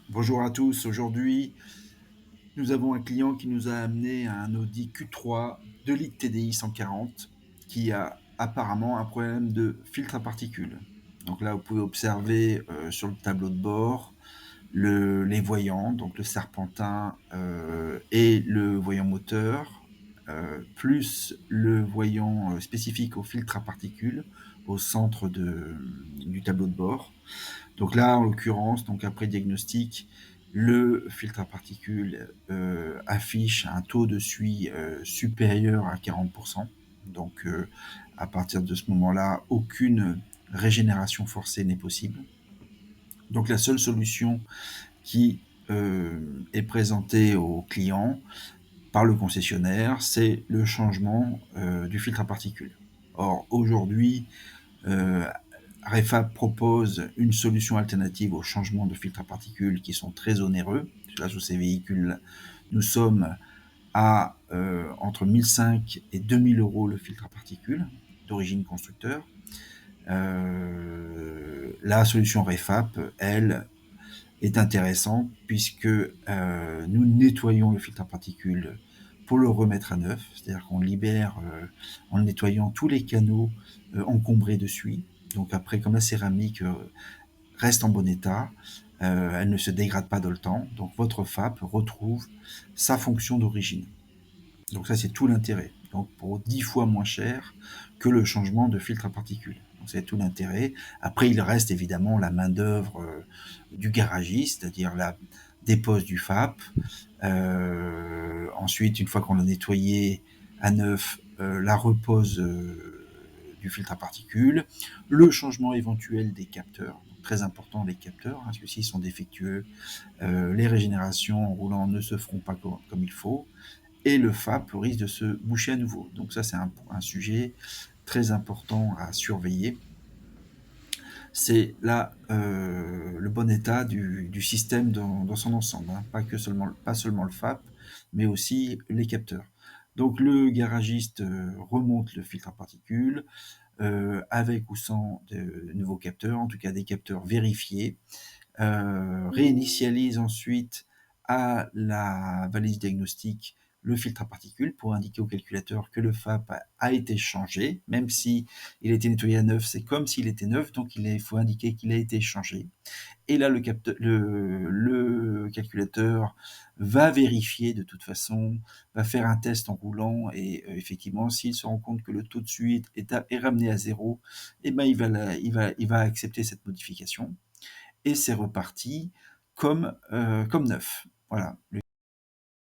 Bonjour à tous. Aujourd'hui, nous avons un client qui nous a amené un Audi Q3 2 litres TDI 140 qui a apparemment un problème de filtre à particules. Donc là, vous pouvez observer sur le tableau de bord les voyants, donc le serpentin et le voyant moteur, plus le voyant spécifique au filtre à particules au centre du tableau de bord. Donc là, en l'occurrence, donc après diagnostic, le filtre à particules affiche un taux de suie supérieur à 40%. Donc à partir de ce moment-là, aucune régénération forcée n'est possible. Donc la seule solution qui est présentée au client par le concessionnaire, c'est le changement du filtre à particules. Or, aujourd'hui, euh, Refab propose une solution alternative au changement de filtre à particules qui sont très onéreux. Là, sur ces véhicules, nous sommes à entre 1005 et 2000 euros le filtre à particules d'origine constructeur. La solution Refap, elle, est intéressante puisque nous nettoyons le filtre à particules pour le remettre à neuf, c'est-à-dire qu'on libère en nettoyant tous les canaux encombrés de suie. Donc après, comme la céramique reste en bon état, elle ne se dégrade pas dans le temps, donc votre FAP retrouve sa fonction d'origine. Donc ça, c'est tout l'intérêt. Donc pour 10 fois moins cher que le changement de filtre à particules. Donc c'est tout l'intérêt. Après, il reste évidemment la main-d'œuvre du garagiste, c'est-à-dire la dépose du FAP. Ensuite, une fois qu'on l'a nettoyé à neuf, la repose du filtre à particules, le changement éventuel des capteurs. Donc, très important les capteurs, hein, parce que s'ils sont défectueux, les régénérations en roulant ne se feront pas comme il faut et le FAP risque de se boucher à nouveau. Donc ça, c'est un sujet très important à surveiller. C'est là le bon état du système dans son ensemble, hein. Pas seulement le FAP, mais aussi les capteurs. Donc le garagiste remonte le filtre à particules avec ou sans de nouveaux capteurs, en tout cas des capteurs vérifiés, réinitialise ensuite à la valise diagnostique le filtre à particules pour indiquer au calculateur que le FAP a été changé, même si il a été nettoyé à neuf, c'est comme s'il était neuf, donc il faut indiquer qu'il a été changé. Et là, le calculateur va vérifier de toute façon, va faire un test en roulant et effectivement, s'il se rend compte que le taux de suite est ramené à zéro, eh ben, il va accepter cette modification et c'est reparti comme neuf. Voilà.